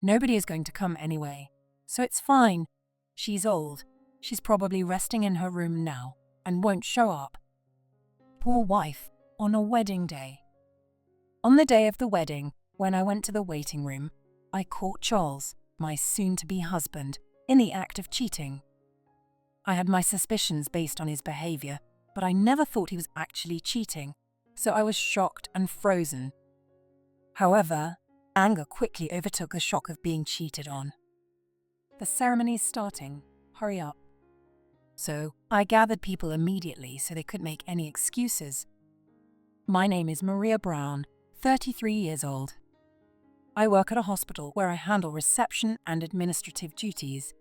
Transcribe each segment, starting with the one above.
Nobody is going to come anyway, so it's fine. She's old. She's probably resting in her room now and won't show up. Poor wife, on a wedding day. On the day of the wedding, when I went to the waiting room, I caught Charles, my soon-to-be husband, in the act of cheating. I had my suspicions based on his behavior, but I never thought he was actually cheating, so I was shocked and frozen. However, anger quickly overtook the shock of being cheated on. The ceremony's starting. Hurry up. So I gathered people immediately so they couldn't make any excuses. My name is Maria Brown, 33 years old. I work at a hospital where I handle reception and administrative duties.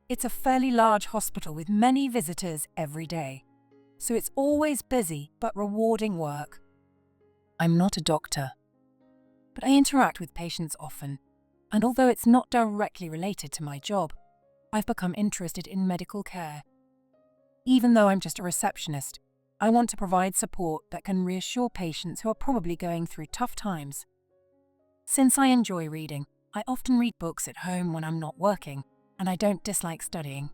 It's a fairly large hospital with many visitors every day, so it's always busy but rewarding work. I'm not a doctor, but I interact with patients often, and although it's not directly related to my job, I've become interested in medical care. Even though I'm just a receptionist, I want to provide support that can reassure patients who are probably going through tough times. Since I enjoy reading, I often read books at home when I'm not working, and I don't dislike studying.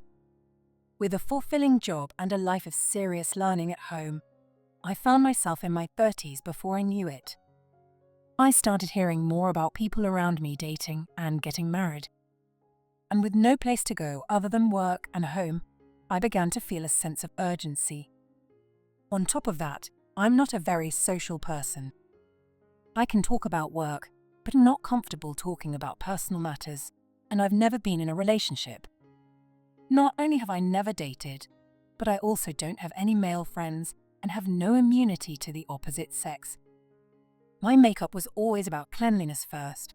With a fulfilling job and a life of serious learning at home, I found myself in my 30s before I knew it. I started hearing more about people around me dating and getting married. And with no place to go other than work and home, I began to feel a sense of urgency. On top of that, I'm not a very social person. I can talk about work, but I'm not comfortable talking about personal matters, and I've never been in a relationship. Not only have I never dated, but I also don't have any male friends and have no immunity to the opposite sex. My makeup was always about cleanliness first,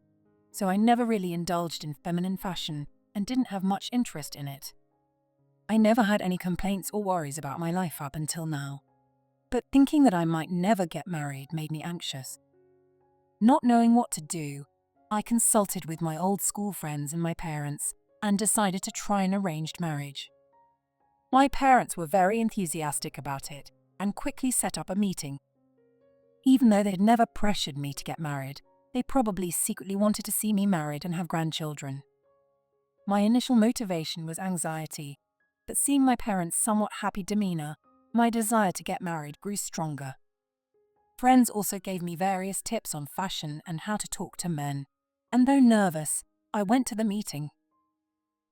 so I never really indulged in feminine fashion and didn't have much interest in it. I never had any complaints or worries about my life up until now, but thinking that I might never get married made me anxious. Not knowing what to do, I consulted with my old school friends and my parents and decided to try an arranged marriage. My parents were very enthusiastic about it and quickly set up a meeting. Even though they had never pressured me to get married, they probably secretly wanted to see me married and have grandchildren. My initial motivation was anxiety, but seeing my parents' somewhat happy demeanor, my desire to get married grew stronger. Friends also gave me various tips on fashion and how to talk to men, and though nervous, I went to the meeting.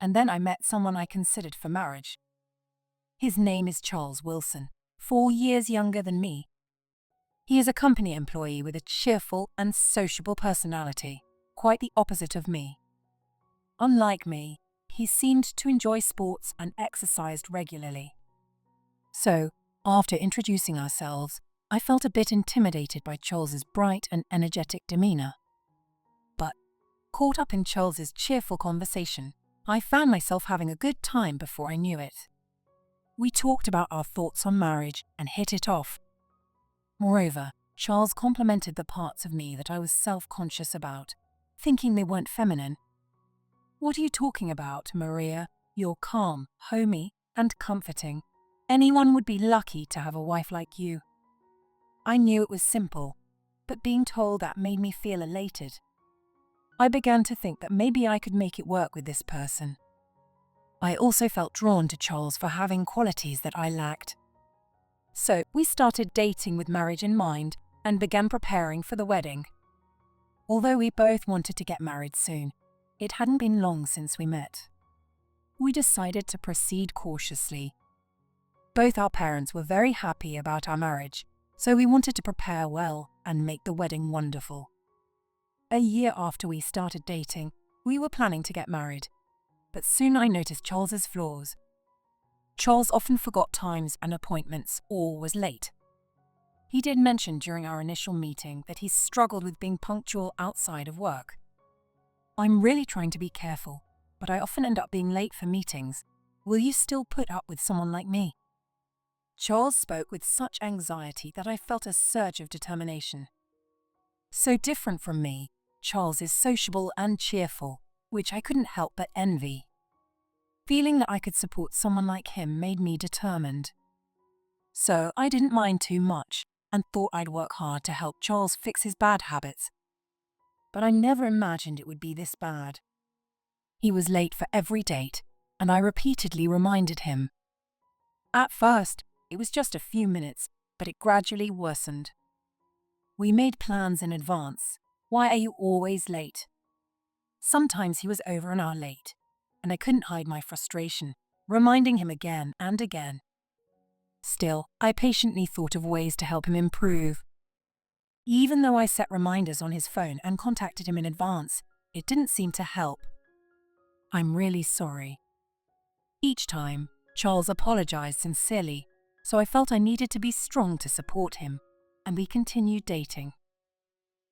And then I met someone I considered for marriage. His name is Charles Wilson, 4 years younger than me. He is a company employee with a cheerful and sociable personality, quite the opposite of me. Unlike me, he seemed to enjoy sports and exercised regularly. So, after introducing ourselves, I felt a bit intimidated by Charles's bright and energetic demeanor. But, caught up in Charles's cheerful conversation, I found myself having a good time before I knew it. We talked about our thoughts on marriage and hit it off. Moreover, Charles complimented the parts of me that I was self-conscious about, thinking they weren't feminine. "What are you talking about, Maria? You're calm, homey, and comforting. Anyone would be lucky to have a wife like you." I knew it was simple, but being told that made me feel elated. I began to think that maybe I could make it work with this person. I also felt drawn to Charles for having qualities that I lacked. So we started dating with marriage in mind and began preparing for the wedding. Although we both wanted to get married soon, it hadn't been long since we met. We decided to proceed cautiously. Both our parents were very happy about our marriage, so we wanted to prepare well and make the wedding wonderful. A year after we started dating, we were planning to get married, but soon I noticed Charles's flaws. Charles often forgot times and appointments or was late. He did mention during our initial meeting that he struggled with being punctual outside of work. "I'm really trying to be careful, but I often end up being late for meetings. Will you still put up with someone like me?" Charles spoke with such anxiety that I felt a surge of determination. So different from me, Charles is sociable and cheerful, which I couldn't help but envy. Feeling that I could support someone like him made me determined. So I didn't mind too much and thought I'd work hard to help Charles fix his bad habits. but I never imagined it would be this bad. He was late for every date, and I repeatedly reminded him. At first, it was just a few minutes, but it gradually worsened. We made plans in advance. Why are you always late? Sometimes he was over an hour late, and I couldn't hide my frustration, reminding him again and again. Still, I patiently thought of ways to help him improve. Even though I set reminders on his phone and contacted him in advance, it didn't seem to help. I'm really sorry. Each time, Charles apologized sincerely, so I felt I needed to be strong to support him, and we continued dating.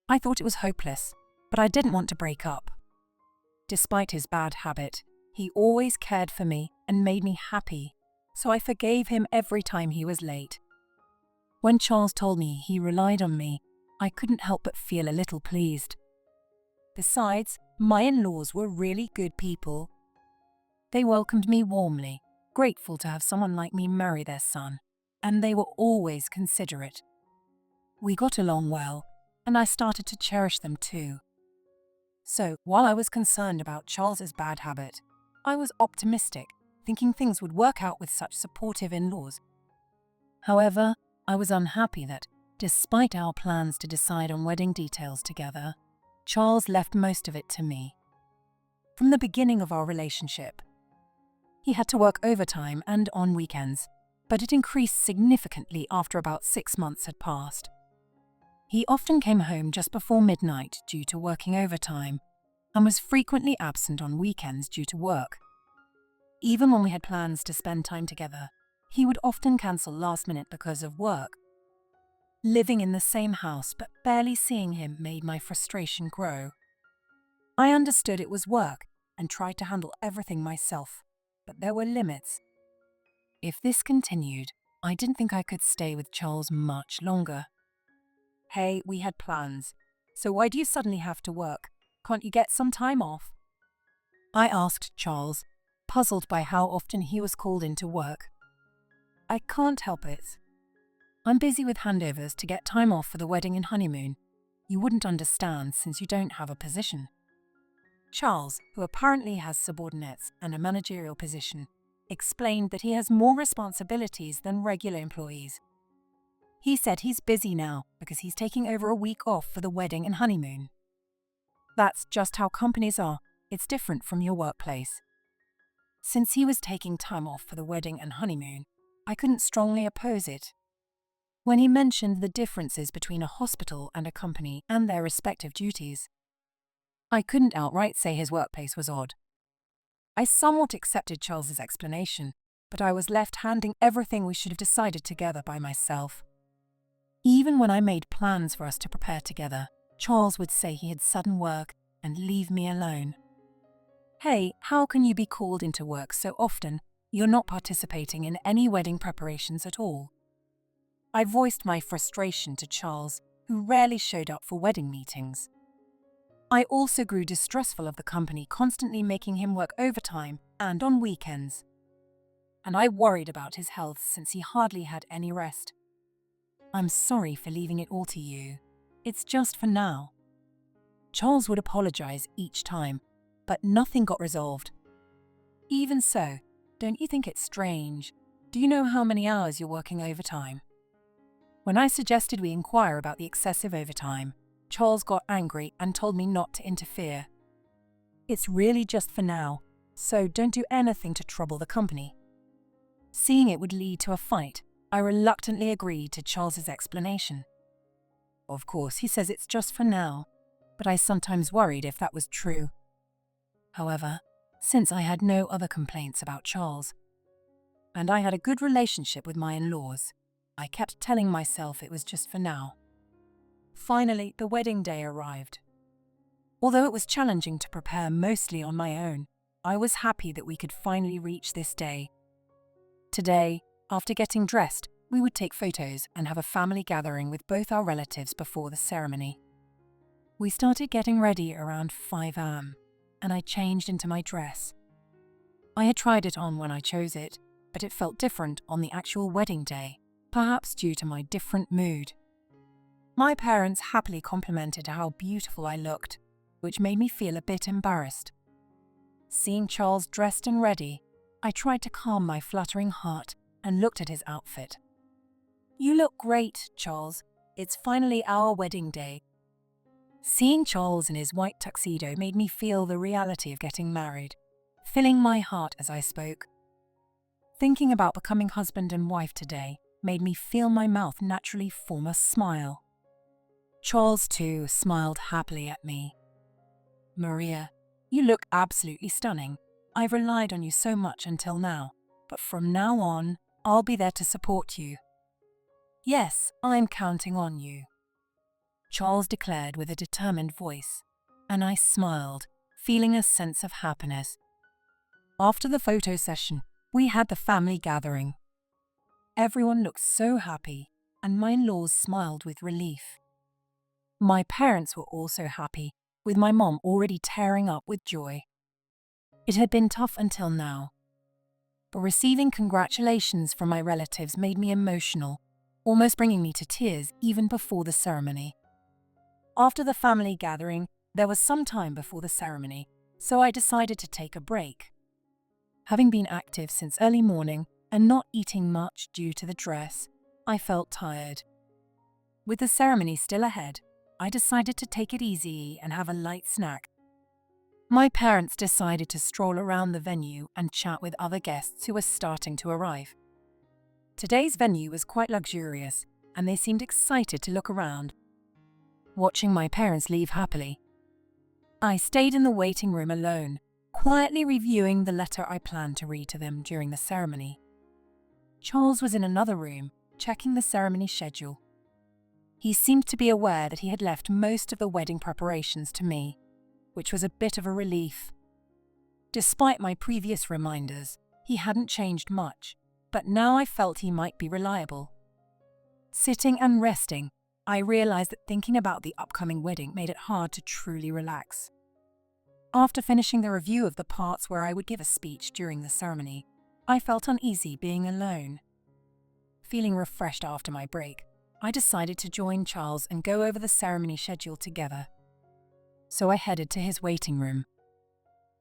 I thought it was hopeless, but I didn't want to break up. Despite his bad habit, he always cared for me and made me happy, so I forgave him every time he was late. When Charles told me he relied on me, I couldn't help but feel a little pleased. Besides, my in-laws were really good people. They welcomed me warmly, grateful to have someone like me marry their son, and they were always considerate. We got along well, and I started to cherish them too. So, while I was concerned about Charles's bad habit, I was optimistic, thinking things would work out with such supportive in-laws. However, I was unhappy that, despite our plans to decide on wedding details together, Charles left most of it to me. From the beginning of our relationship, he had to work overtime and on weekends, but it increased significantly after about 6 months had passed. He often came home just before midnight due to working overtime, and was frequently absent on weekends due to work. Even when we had plans to spend time together, he would often cancel last minute because of work. Living in the same house but barely seeing him made my frustration grow. I understood it was work and tried to handle everything myself, but there were limits. If this continued, I didn't think I could stay with Charles much longer. Hey, we had plans, so why do you suddenly have to work? Can't you get some time off? I asked Charles, puzzled by how often he was called into work. I can't help it. I'm busy with handovers to get time off for the wedding and honeymoon. You wouldn't understand since you don't have a position. Charles, who apparently has subordinates and a managerial position, explained that he has more responsibilities than regular employees. He said he's busy now because he's taking over a week off for the wedding and honeymoon. That's just how companies are. It's different from your workplace. Since he was taking time off for the wedding and honeymoon, I couldn't strongly oppose it. When he mentioned the differences between a hospital and a company and their respective duties, I couldn't outright say his workplace was odd. I somewhat accepted Charles's explanation, but I was left handling everything we should have decided together by myself. Even when I made plans for us to prepare together, Charles would say he had sudden work and leave me alone. Hey, how can you be called into work so often you're not participating in any wedding preparations at all? I voiced my frustration to Charles, who rarely showed up for wedding meetings. I also grew distrustful of the company constantly making him work overtime and on weekends. And I worried about his health since he hardly had any rest. I'm sorry for leaving it all to you. It's just for now. Charles would apologize each time, but nothing got resolved. Even so, don't you think it's strange? Do you know how many hours you're working overtime? When I suggested we inquire about the excessive overtime, Charles got angry and told me not to interfere. It's really just for now, so don't do anything to trouble the company. Seeing it would lead to a fight, I reluctantly agreed to Charles's explanation. Of course, he says it's just for now, but I sometimes worried if that was true. However, since I had no other complaints about Charles, and I had a good relationship with my in-laws, I kept telling myself it was just for now. Finally, the wedding day arrived. Although it was challenging to prepare mostly on my own, I was happy that we could finally reach this day. Today, after getting dressed, we would take photos and have a family gathering with both our relatives before the ceremony. We started getting ready around 5 a.m., and I changed into my dress. I had tried it on when I chose it, but it felt different on the actual wedding day, perhaps due to my different mood. My parents happily complimented how beautiful I looked, which made me feel a bit embarrassed. Seeing Charles dressed and ready, I tried to calm my fluttering heart and looked at his outfit. "You look great, Charles. It's finally our wedding day." Seeing Charles in his white tuxedo made me feel the reality of getting married, filling my heart as I spoke. Thinking about becoming husband and wife today made me feel my mouth naturally form a smile. Charles, too, smiled happily at me. "Maria, you look absolutely stunning. I've relied on you so much until now, but from now on, I'll be there to support you." "Yes, I'm counting on you," Charles declared with a determined voice, and I smiled, feeling a sense of happiness. After the photo session, we had the family gathering. Everyone looked so happy, and my in-laws smiled with relief. My parents were also happy, with my mom already tearing up with joy. It had been tough until now, but receiving congratulations from my relatives made me emotional, almost bringing me to tears even before the ceremony. After the family gathering, there was some time before the ceremony, so I decided to take a break. Having been active since early morning and not eating much due to the dress, I felt tired. With the ceremony still ahead, I decided to take it easy and have a light snack. My parents decided to stroll around the venue and chat with other guests who were starting to arrive. Today's venue was quite luxurious, and they seemed excited to look around. Watching my parents leave happily, I stayed in the waiting room alone, quietly reviewing the letter I planned to read to them during the ceremony. Charles was in another room, checking the ceremony schedule. He seemed to be aware that he had left most of the wedding preparations to me, which was a bit of a relief. Despite my previous reminders, he hadn't changed much, but now I felt he might be reliable. Sitting and resting, I realized that thinking about the upcoming wedding made it hard to truly relax. After finishing the review of the parts where I would give a speech during the ceremony, I felt uneasy being alone. Feeling refreshed after my break, I decided to join Charles and go over the ceremony schedule together. So I headed to his waiting room.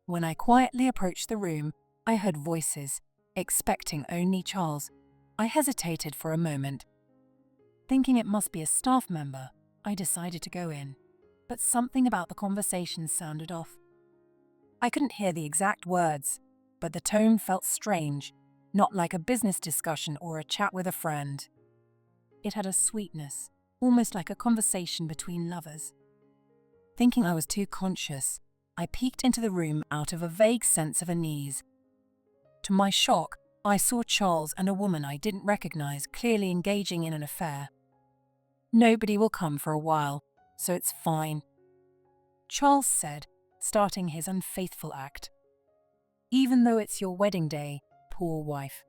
When I quietly approached the room, I heard voices, expecting only Charles. I hesitated for a moment. Thinking it must be a staff member, I decided to go in, but something about the conversation sounded off. I couldn't hear the exact words, but the tone felt strange, not like a business discussion or a chat with a friend. It had a sweetness, almost like a conversation between lovers. Thinking I was too conscious, I peeked into the room out of a vague sense of unease. To my shock, I saw Charles and a woman I didn't recognize clearly engaging in an affair. "Nobody will come for a while, so it's fine," Charles said, starting his unfaithful act. "Even though it's your wedding day, poor wife,"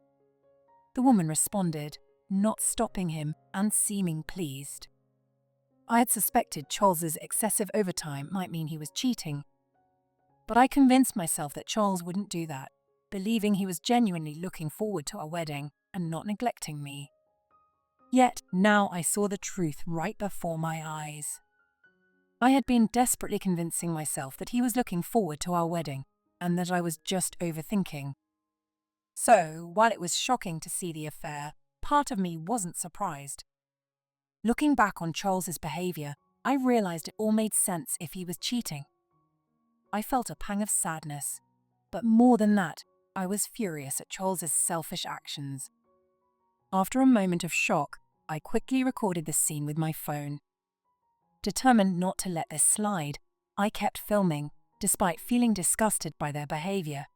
the woman responded, not stopping him and seeming pleased. I had suspected Charles's excessive overtime might mean he was cheating, but I convinced myself that Charles wouldn't do that, believing he was genuinely looking forward to our wedding and not neglecting me. Yet now I saw the truth right before my eyes. I had been desperately convincing myself that he was looking forward to our wedding and that I was just overthinking. So, while it was shocking to see the affair, part of me wasn't surprised. Looking back on Charles's behavior, I realized it all made sense if he was cheating. I felt a pang of sadness, but more than that, I was furious at Charles's selfish actions. After a moment of shock, I quickly recorded the scene with my phone. Determined not to let this slide, I kept filming, despite feeling disgusted by their behavior.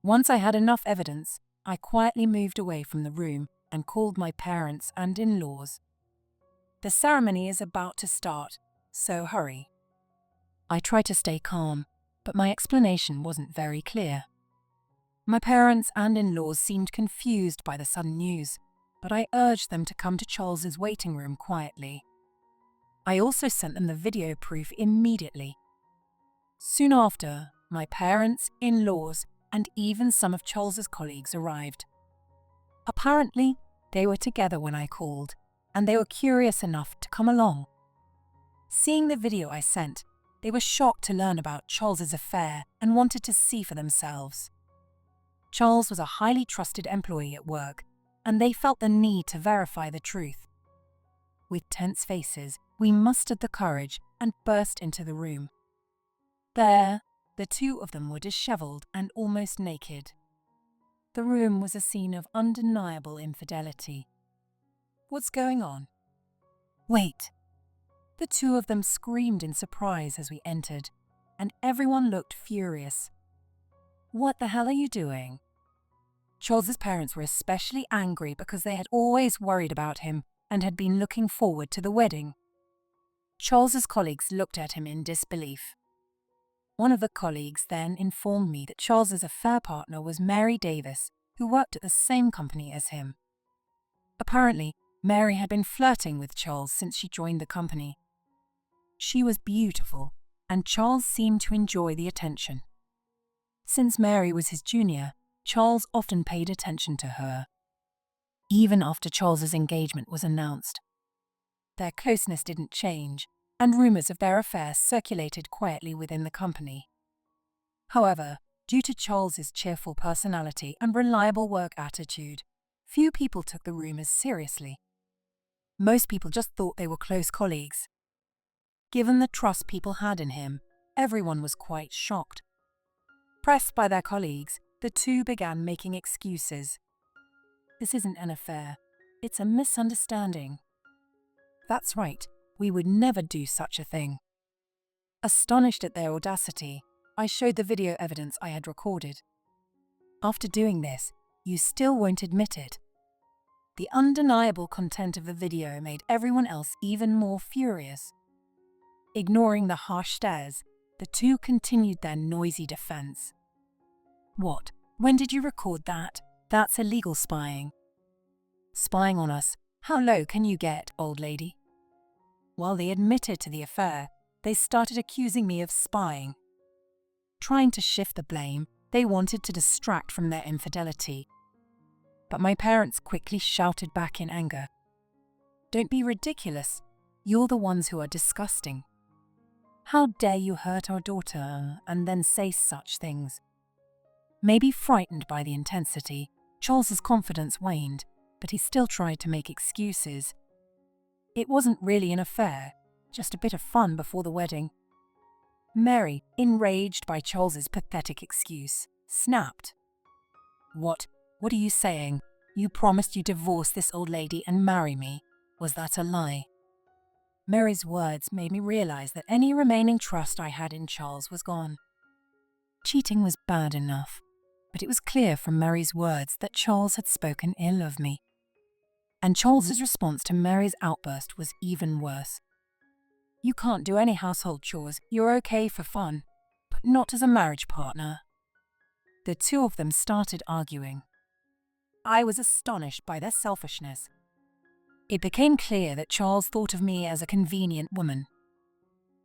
Once I had enough evidence, I quietly moved away from the room and called my parents and in-laws. "The ceremony is about to start, so hurry." I tried to stay calm, but my explanation wasn't very clear. My parents and in-laws seemed confused by the sudden news, but I urged them to come to Charles's waiting room quietly. I also sent them the video proof immediately. Soon after, my parents, in-laws, and even some of Charles's colleagues arrived. Apparently, they were together when I called, and they were curious enough to come along. Seeing the video I sent, They were shocked to learn about Charles's affair and wanted to see for themselves. Charles was a highly trusted employee at work, and they felt the need to verify the truth. With tense faces, we mustered the courage and burst into the room. There, the two of them were disheveled and almost naked. The room was a scene of undeniable infidelity. "What's going on?" "Wait!" The two of them screamed in surprise as we entered, and everyone looked furious. "What the hell are you doing?" Charles's parents were especially angry because they had always worried about him and had been looking forward to the wedding. Charles's colleagues looked at him in disbelief. One of the colleagues then informed me that Charles's affair partner was Mary Davis, who worked at the same company as him. Apparently, Mary had been flirting with Charles since she joined the company. She was beautiful, and Charles seemed to enjoy the attention. Since Mary was his junior, Charles often paid attention to her, even after Charles's engagement was announced. Their closeness didn't change, and rumors of their affair circulated quietly within the company. However, due to Charles's cheerful personality and reliable work attitude, few people took the rumors seriously. Most people just thought they were close colleagues. Given the trust people had in him, everyone was quite shocked. Pressed by their colleagues, the two began making excuses. "This isn't an affair. It's a misunderstanding." "That's right. We would never do such a thing." Astonished at their audacity, I showed the video evidence I had recorded. "After doing this, you still won't admit it." The undeniable content of the video made everyone else even more furious. Ignoring the harsh stares, the two continued their noisy defense. "What? When did you record that? That's illegal spying." "Spying on us? How low can you get, old lady?" While they admitted to the affair, they started accusing me of spying. Trying to shift the blame, they wanted to distract from their infidelity. But my parents quickly shouted back in anger. "Don't be ridiculous. You're the ones who are disgusting. How dare you hurt our daughter and then say such things?" Maybe frightened by the intensity, Charles's confidence waned, but he still tried to make excuses. It wasn't really an affair, just a bit of fun before the wedding. Mary, enraged by Charles's pathetic excuse, snapped. What are you saying? You promised you'd divorce this old lady and marry me. Was that a lie?" Mary's words made me realize that any remaining trust I had in Charles was gone. Cheating was bad enough, but it was clear from Mary's words that Charles had spoken ill of me. And Charles's response to Mary's outburst was even worse. "You can't do any household chores. You're okay for fun, but not as a marriage partner." The two of them started arguing. I was astonished by their selfishness. It became clear that Charles thought of me as a convenient woman.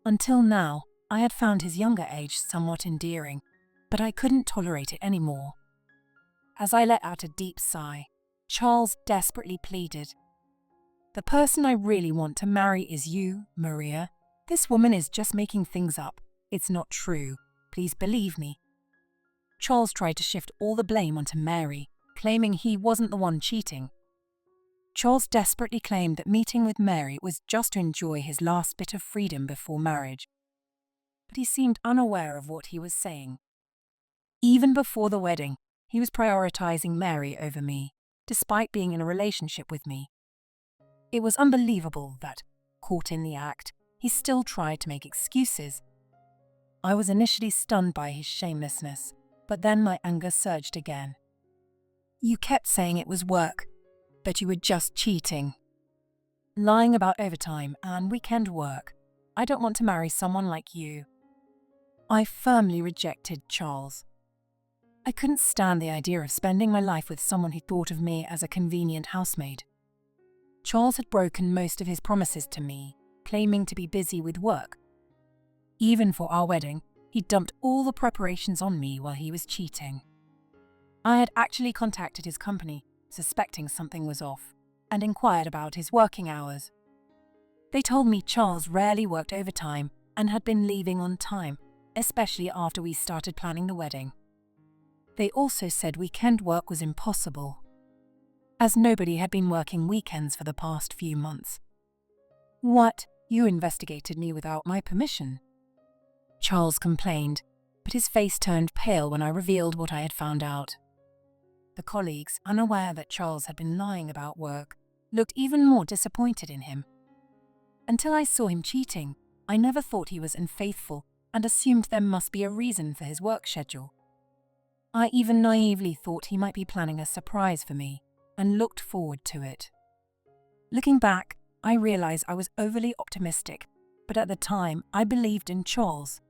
Until now, I had found his younger age somewhat endearing, but I couldn't tolerate it anymore. As I let out a deep sigh, Charles desperately pleaded. "The person I really want to marry is you, Maria. This woman is just making things up. It's not true. Please believe me." Charles tried to shift all the blame onto Mary, claiming he wasn't the one cheating. Charles desperately claimed that meeting with Mary was just to enjoy his last bit of freedom before marriage. But he seemed unaware of what he was saying. Even before the wedding, he was prioritizing Mary over me, despite being in a relationship with me. It was unbelievable that, caught in the act, he still tried to make excuses. I was initially stunned by his shamelessness, but then my anger surged again. "You kept saying it was work, but you were just cheating. Lying about overtime and weekend work. I don't want to marry someone like you." I firmly rejected Charles. I couldn't stand the idea of spending my life with someone who thought of me as a convenient housemaid. Charles had broken most of his promises to me, claiming to be busy with work. Even for our wedding, he dumped all the preparations on me while he was cheating. I had actually contacted his company, suspecting something was off, and inquired about his working hours. They told me Charles rarely worked overtime and had been leaving on time, especially after we started planning the wedding. They also said weekend work was impossible, as nobody had been working weekends for the past few months. "What? You investigated me without my permission?" Charles complained, but his face turned pale when I revealed what I had found out. The colleagues, unaware that Charles had been lying about work, looked even more disappointed in him. Until I saw him cheating, I never thought he was unfaithful and assumed there must be a reason for his work schedule. I even naively thought he might be planning a surprise for me and looked forward to it. Looking back, I realize I was overly optimistic, but at the time I believed in Charles.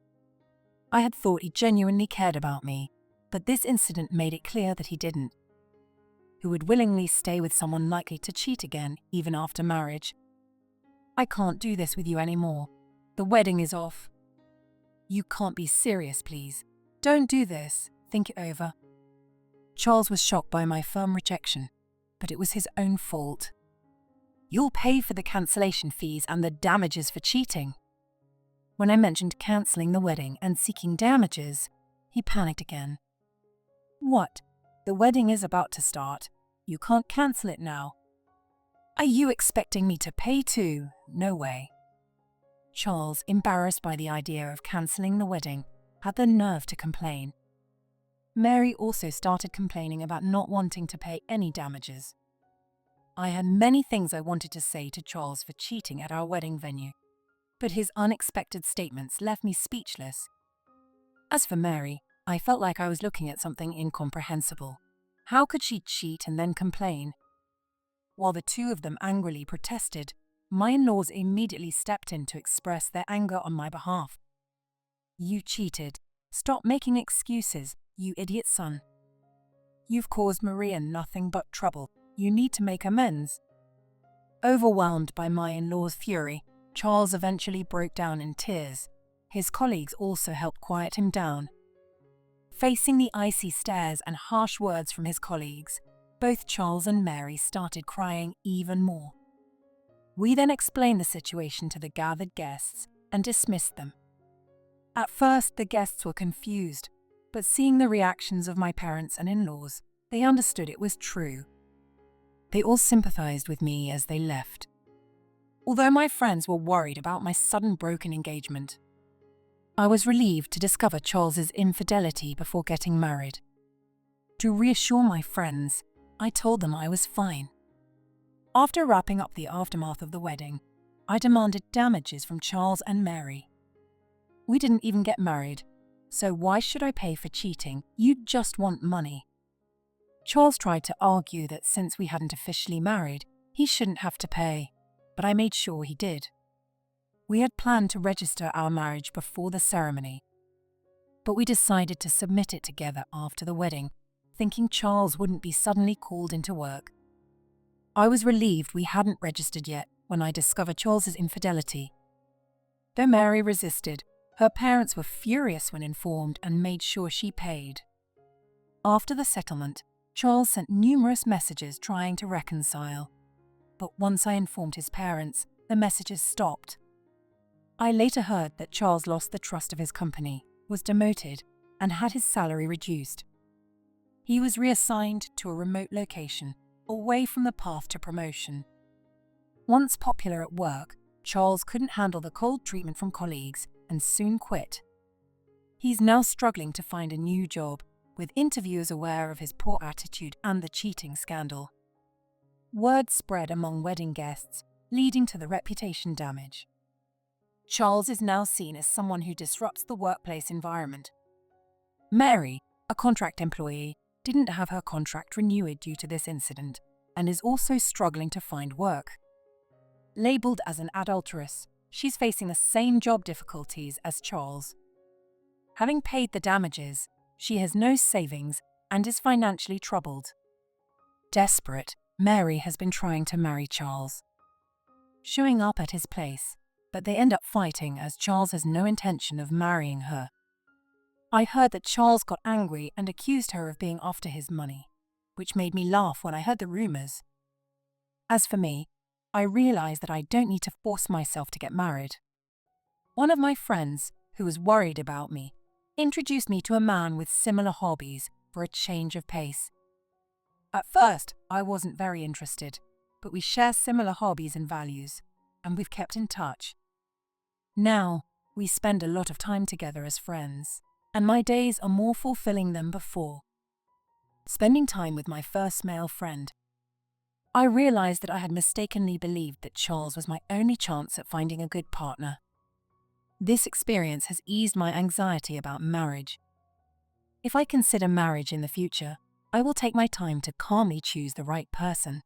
I had thought he genuinely cared about me, but this incident made it clear that he didn't. Who would willingly stay with someone likely to cheat again, even after marriage? "I can't do this with you anymore. The wedding is off." "You can't be serious, please. Don't do this. Think it over." Charles was shocked by my firm rejection, but it was his own fault. "You'll pay for the cancellation fees and the damages for cheating." When I mentioned cancelling the wedding and seeking damages, he panicked again. "What? The wedding is about to start. You can't cancel it now." "Are you expecting me to pay too? No way." Charles, embarrassed by the idea of cancelling the wedding, had the nerve to complain. Mary also started complaining about not wanting to pay any damages. I had many things I wanted to say to Charles for cheating at our wedding venue, but his unexpected statements left me speechless. As for Mary, I felt like I was looking at something incomprehensible. How could she cheat and then complain? While the two of them angrily protested, my in-laws immediately stepped in to express their anger on my behalf. "You cheated. Stop making excuses, you idiot son. You've caused Maria nothing but trouble. You need to make amends." Overwhelmed by my in-law's fury, Charles eventually broke down in tears. His colleagues also helped quiet him down. Facing the icy stares and harsh words from his colleagues, both Charles and Mary started crying even more. We then explained the situation to the gathered guests and dismissed them. At first, the guests were confused, but seeing the reactions of my parents and in-laws, they understood it was true. They all sympathized with me as they left. Although my friends were worried about my sudden broken engagement, I was relieved to discover Charles's infidelity before getting married. To reassure my friends, I told them I was fine. After wrapping up the aftermath of the wedding, I demanded damages from Charles and Mary. "We didn't even get married, so why should I pay for cheating? You just want money." Charles tried to argue that since we hadn't officially married, he shouldn't have to pay, but I made sure he did. We had planned to register our marriage before the ceremony, but we decided to submit it together after the wedding, thinking Charles wouldn't be suddenly called into work. I was relieved we hadn't registered yet when I discovered Charles's infidelity. Though Mary resisted, her parents were furious when informed and made sure she paid. After the settlement, Charles sent numerous messages trying to reconcile, but once I informed his parents, the messages stopped. I later heard that Charles lost the trust of his company, was demoted, and had his salary reduced. He was reassigned to a remote location, away from the path to promotion. Once popular at work, Charles couldn't handle the cold treatment from colleagues and soon quit. He's now struggling to find a new job, with interviewers aware of his poor attitude and the cheating scandal. Word spread among wedding guests, leading to the reputation damage. Charles is now seen as someone who disrupts the workplace environment. Mary, a contract employee, didn't have her contract renewed due to this incident and is also struggling to find work. Labeled as an adulteress, she's facing the same job difficulties as Charles. Having paid the damages, she has no savings and is financially troubled. Desperate, Mary has been trying to marry Charles, showing up at his place, but they end up fighting as Charles has no intention of marrying her. I heard that Charles got angry and accused her of being after his money, which made me laugh when I heard the rumors. As for me, I realized that I don't need to force myself to get married. One of my friends, who was worried about me, introduced me to a man with similar hobbies for a change of pace. At first, I wasn't very interested, but we share similar hobbies and values, and we've kept in touch. Now, we spend a lot of time together as friends, and my days are more fulfilling than before. Spending time with my first male friend, I realized that I had mistakenly believed that Charles was my only chance at finding a good partner. This experience has eased my anxiety about marriage. If I consider marriage in the future, I will take my time to calmly choose the right person.